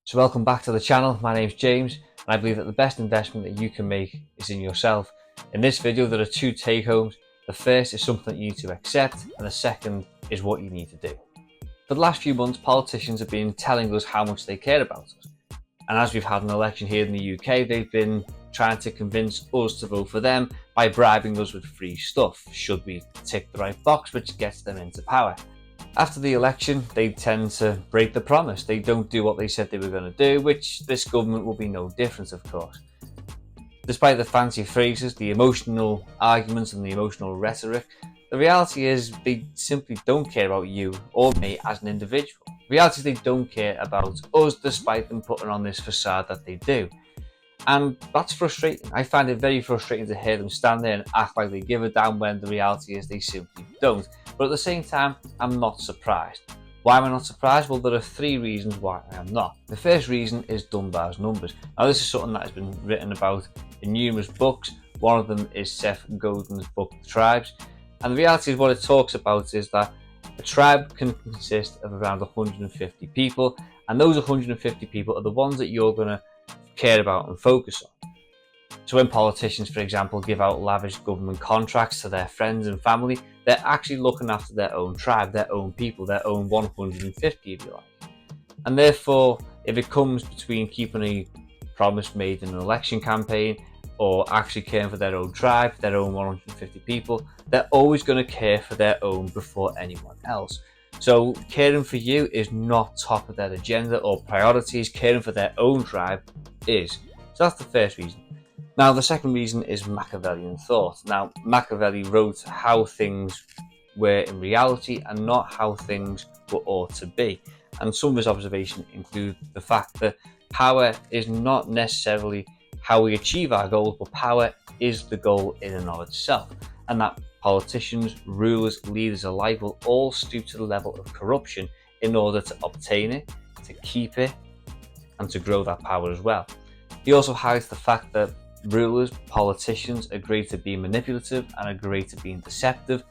So welcome back to the channel. My name's James and I believe that the best investment that you can make is in yourself. In this video there are two take-homes. The first is something that you need to accept and the second is what you need to do. For the last few months, politicians have been telling us how much they care about us. And as we've had an election here in the UK, they've been trying to convince us to vote for them by bribing us with free stuff, should we tick the right box, which gets them into power. After the election, they tend to break the promise. They don't do what they said they were going to do, which this government will be no different, of course. Despite the fancy phrases, the emotional arguments and the emotional rhetoric, the reality is they simply don't care about you or me as an individual. The reality is they don't care about us despite them putting on this facade that they do. And that's frustrating. I find it very frustrating to hear them stand there and act like they give a damn when the reality is they simply don't. But at the same time, I'm not surprised. Why am I not surprised? Well, there are three reasons why I am not. The first reason is Dunbar's numbers. Now, this is something that has been written about in numerous books. One of them is Seth Godin's book, The Tribes. And the reality is what it talks about is that a tribe can consist of around 150 people. And those 150 people are the ones that you're going to care about and focus on. So when politicians, for example, give out lavish government contracts to their friends and family, they're actually looking after their own tribe, their own people, their own 150 if you like. And therefore, if it comes between keeping a promise made in an election campaign or actually caring for their own tribe, their own 150 people, they're always going to care for their own before anyone else. So caring for you is not top of their agenda or priorities. Caring for their own tribe is. So that's the first reason. Now, the second reason is Machiavellian thought. Now, Machiavelli wrote how things were in reality and not how things were ought to be. And some of his observations include the fact that power is not necessarily how we achieve our goals, but power is the goal in and of itself. And that politicians, rulers, leaders alike will all stoop to the level of corruption in order to obtain it, to keep it, and to grow that power as well. He also highlights the fact that rulers, politicians are great at being manipulative and are great at being deceptive.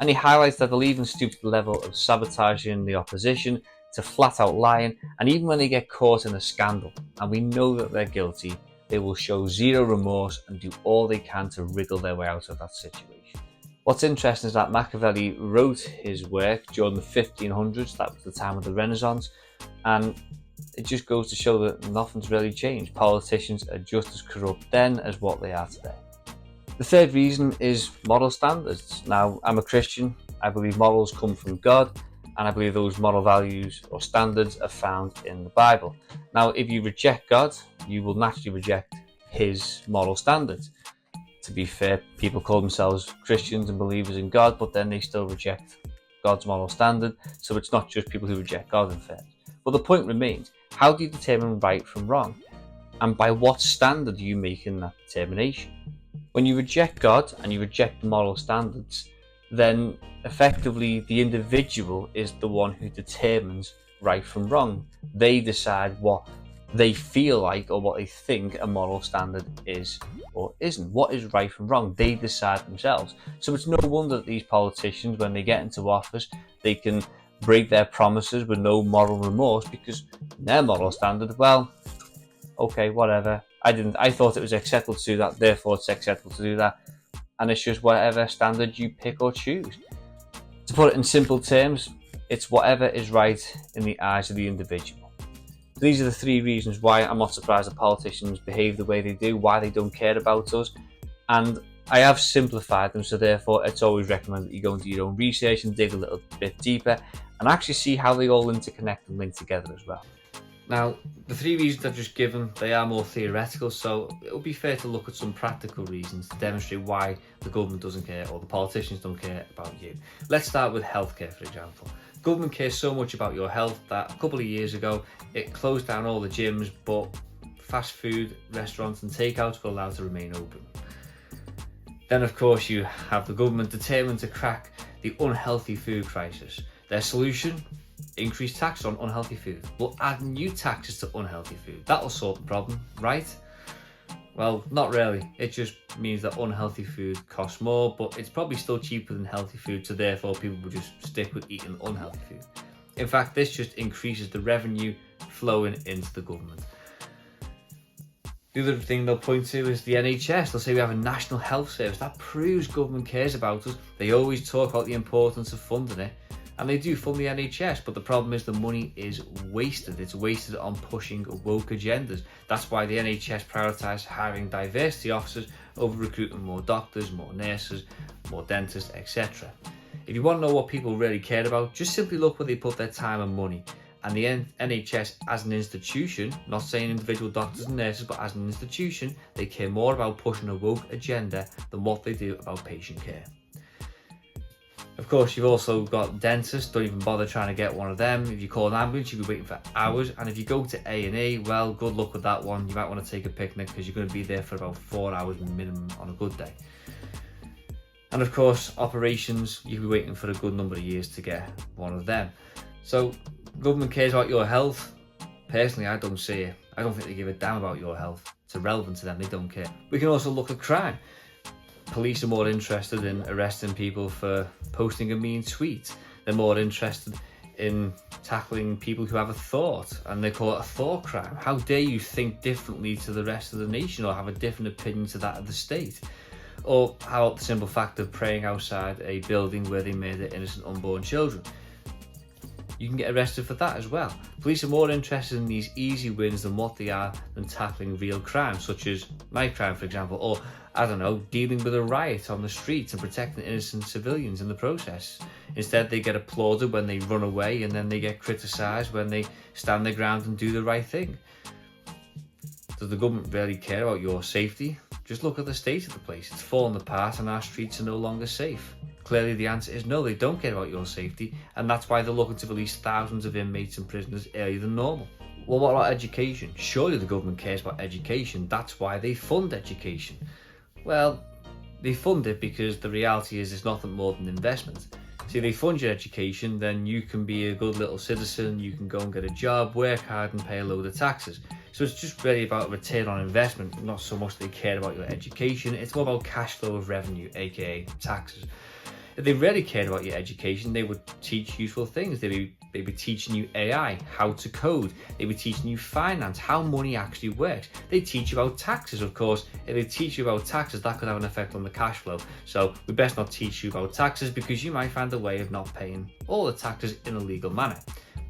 And he highlights that they'll even stoop to the level of sabotaging the opposition, to flat out lying, and even when they get caught in a scandal, and we know that they're guilty, they will show zero remorse and do all they can to wriggle their way out of that situation. What's interesting is that Machiavelli wrote his work during the 1500s, that was the time of the Renaissance, and it just goes to show that nothing's really changed. Politicians are just as corrupt then as what they are today. The third reason is moral standards. Now, I'm a Christian. I believe morals come from God, and I believe those moral values or standards are found in the Bible. Now, if you reject God, you will naturally reject his moral standards. To be fair, people call themselves Christians and believers in God, but then they still reject God's moral standard. So it's not just people who reject God, in fact. But the point remains, how do you determine right from wrong? And by what standard are you making that determination? When you reject God and you reject the moral standards, then effectively the individual is the one who determines right from wrong. They decide what they feel like or what they think a moral standard is or isn't. What is right from wrong? They decide themselves. So it's no wonder that these politicians, when they get into office, they can break their promises with no moral remorse, because their moral standard, well, okay, whatever. I thought it was acceptable to do that, therefore it's acceptable to do that. And it's just whatever standard you pick or choose. To put it in simple terms, it's whatever is right in the eyes of the individual. So these are the three reasons why I'm not surprised that politicians behave the way they do, why they don't care about us. And I have simplified them, so therefore it's always recommended that you go into your own research and dig a little bit deeper and actually see how they all interconnect and link together as well. Now, the three reasons I've just given, they are more theoretical, so it would be fair to look at some practical reasons to demonstrate why the government doesn't care or the politicians don't care about you. Let's start with healthcare, for example. Government cares so much about your health that a couple of years ago, it closed down all the gyms, but fast food restaurants and takeouts were allowed to remain open. Then, of course, you have the government determined to crack the unhealthy food crisis. Their solution? Increase tax on unhealthy food. We'll add new taxes to unhealthy food. That'll sort the problem, right? Well, not really. It just means that unhealthy food costs more, but it's probably still cheaper than healthy food, so therefore people will just stick with eating unhealthy food. In fact, this just increases the revenue flowing into the government. The other thing they'll point to is the NHS. They'll say we have a national health service. That proves government cares about us. They always talk about the importance of funding it, and they do fund the NHS, but the problem is the money is wasted. It's wasted on pushing woke agendas. That's why the NHS prioritise hiring diversity officers over recruiting more doctors, more nurses, more dentists, etc. If you want to know what people really care about, just simply look where they put their time and money. And the NHS as an institution, not saying individual doctors and nurses, but as an institution, they care more about pushing a woke agenda than what they do about patient care. Of course, you've also got dentists. Don't even bother trying to get one of them. If you call an ambulance, you'll be waiting for hours. And if you go to A&E, well, good luck with that one. You might want to take a picnic because you're going to be there for about 4 hours minimum on a good day. And of course, operations, you'll be waiting for a good number of years to get one of them. So, government cares about your health. Personally, I don't see it. I don't think they give a damn about your health. It's irrelevant to them. They don't care. We can also look at crime. Police are more interested in arresting people for posting a mean tweet. They're more interested in tackling people who have a thought, and they call it a thought crime. How dare you think differently to the rest of the nation or have a different opinion to that of the state? Or how about the simple fact of praying outside a building where they murder innocent unborn children? You can get arrested for that as well. Police are more interested in these easy wins than what they are than tackling real crime, such as knife crime, for example, or, I don't know, dealing with a riot on the streets and protecting innocent civilians in the process. Instead, they get applauded when they run away, and then they get criticised when they stand their ground and do the right thing. Does the government really care about your safety? Just look at the state of the place. It's fallen apart and our streets are no longer safe. Clearly the answer is no, they don't care about your safety, and that's why they're looking to release thousands of inmates and prisoners earlier than normal. Well, what about education? Surely the government cares about education. That's why they fund education. Well, they fund it because the reality is it's nothing more than investment. See, they fund your education, then you can be a good little citizen, you can go and get a job, work hard and pay a load of taxes. So it's just really about return on investment, not so much they care about your education. It's more about cash flow of revenue, aka taxes. If they really cared about your education, they would teach useful things. They'd be teaching you AI, how to code. They'd be teaching you finance, how money actually works. They teach you about taxes, of course. If they teach you about taxes, that could have an effect on the cash flow. So we best not teach you about taxes because you might find a way of not paying all the taxes in a legal manner.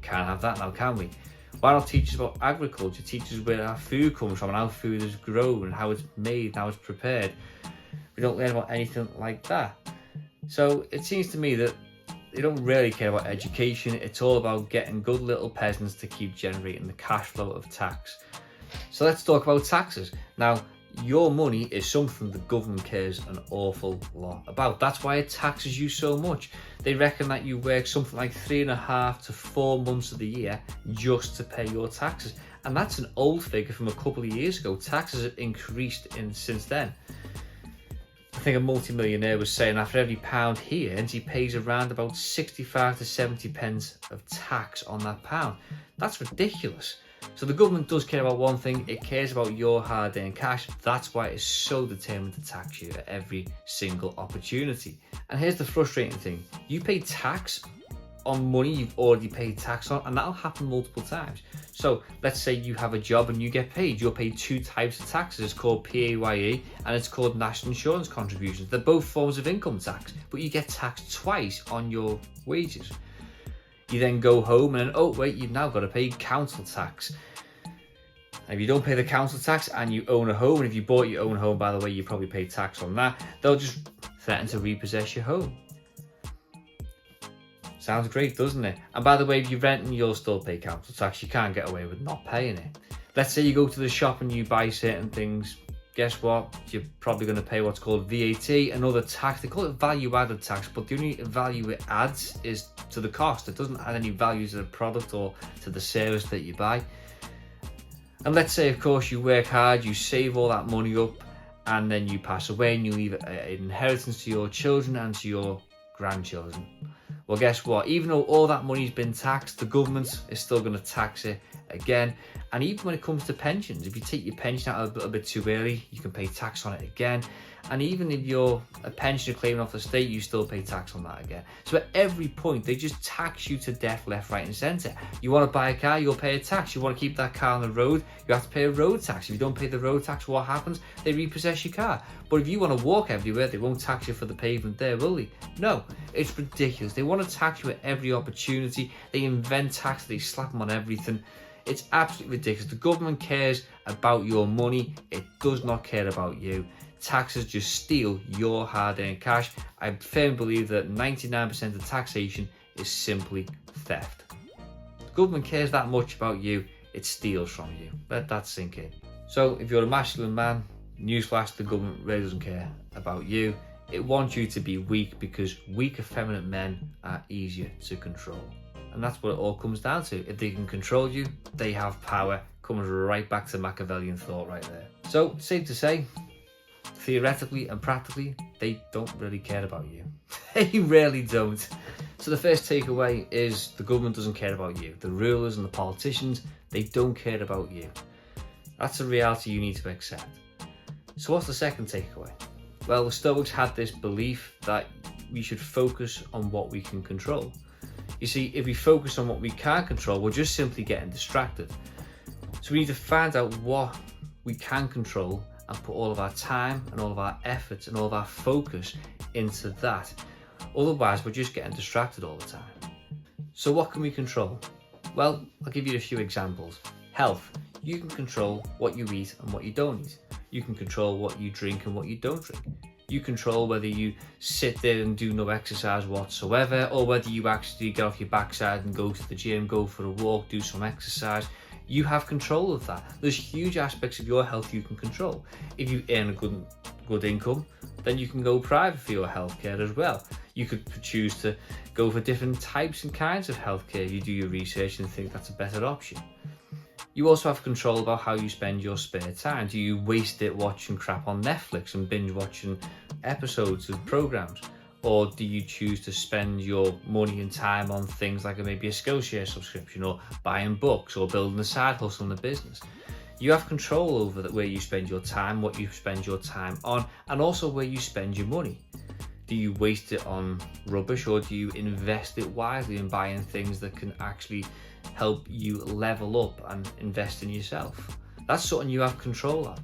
Can't have that now, can we? Why not teach us about agriculture, teach us where our food comes from and how food is grown and how it's made and how it's prepared. We don't learn about anything like that. So it seems to me that they don't really care about education. It's all about getting good little peasants to keep generating the cash flow of tax. So let's talk about taxes. Now, your money is something the government cares an awful lot about. That's why it taxes you so much. They reckon that you work something like 3.5 to 4 months of the year just to pay your taxes. And that's an old figure from a couple of years ago. Taxes have increased since then. I think a multi-millionaire was saying after every pound he earns, he pays around about 65 to 70 pence of tax on that pound. That's ridiculous. So the government does care about one thing, it cares about your hard-earned cash. That's why it's so determined to tax you at every single opportunity. And here's the frustrating thing, you pay tax on money you've already paid tax on, and that'll happen multiple times. So let's say you have a job and you get paid. You're paid 2 types of taxes. It's called PAYE and it's called national insurance contributions. They're both forms of income tax, but you get taxed twice on your wages. You then go home and then, oh wait, you've now got to pay council tax. And if you don't pay the council tax and you own a home, and if you bought your own home, by the way, you probably pay tax on that, they'll just threaten to repossess your home. Sounds great, doesn't it? And by the way, if you're renting, you'll still pay council tax. You can't get away with not paying it. Let's say you go to the shop and you buy certain things. Guess what? You're probably going to pay what's called VAT, another tax. They call it value-added tax, but the only value it adds is to the cost. It doesn't add any value to the product or to the service that you buy. And let's say, of course, you work hard, you save all that money up, and then you pass away and you leave an inheritance to your children and to your grandchildren. Well, guess what? Even though all that money's been taxed, the government is still going to tax it again. And even when it comes to pensions, if you take your pension out a little bit too early, you can pay tax on it again. And even if you're a pensioner claiming off the state, you still pay tax on that again. So at every point, they just tax you to death, left, right, and centre. You want to buy a car, you'll pay a tax. You want to keep that car on the road, you have to pay a road tax. If you don't pay the road tax, what happens? They repossess your car. But if you want to walk everywhere, they won't tax you for the pavement there, will they? No, it's ridiculous. They want to tax you at every opportunity. They invent tax, they slap them on everything. It's absolutely ridiculous. The government cares about your money. It does not care about you. Taxes just steal your hard-earned cash. I firmly believe that 99% of taxation is simply theft. The government cares that much about you, it steals from you. Let that sink in. So if you're a masculine man, newsflash, the government really doesn't care about you. It wants you to be weak because weak, effeminate men are easier to control. And that's what it all comes down to. If they can control you, they have power. Comes right back to Machiavellian thought right there. So, safe to say, theoretically and practically, they don't really care about you. They really don't. So the first takeaway is the government doesn't care about you. The rulers and the politicians, they don't care about you. That's a reality you need to accept. So what's the second takeaway? Well, the Stoics had this belief that we should focus on what we can control. You see, if we focus on what we can't control, we're just simply getting distracted. So we need to find out what we can control and put all of our time and all of our efforts and all of our focus into that. Otherwise, we're just getting distracted all the time. So what can we control? Well, I'll give you a few examples. Health. You can control what you eat and what you don't eat. You can control what you drink and what you don't drink. You control whether you sit there and do no exercise whatsoever, or whether you actually get off your backside and go to the gym, go for a walk, do some exercise. You have control of that. There's huge aspects of your health you can control. If you earn a good income, then you can go private for your healthcare as well. You could choose to go for different types and kinds of healthcare. You do your research and think that's a better option. You also have control about how you spend your spare time. Do you waste it watching crap on Netflix and binge watching episodes of programs? Or do you choose to spend your money and time on things like maybe a Skillshare subscription, or buying books, or building a side hustle in a business? You have control over where you spend your time, what you spend your time on, and also where you spend your money. Do you waste it on rubbish, or do you invest it wisely in buying things that can actually help you level up and invest in yourself? That's something you have control of.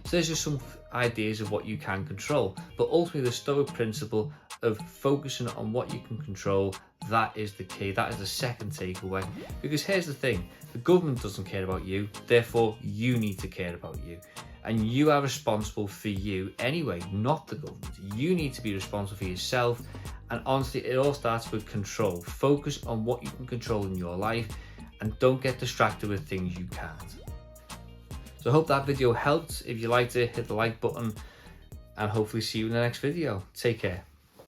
So there's just some ideas of what you can control, but ultimately the Stoic principle of focusing on what you can control, that is the key. That is the second takeaway. Because here's the thing, the government doesn't care about you, therefore you need to care about you. And you are responsible for you anyway, not the government. You need to be responsible for yourself. And honestly, it all starts with control. Focus on what you can control in your life and don't get distracted with things you can't. So I hope that video helped. If you liked it, hit the like button and hopefully see you in the next video. Take care.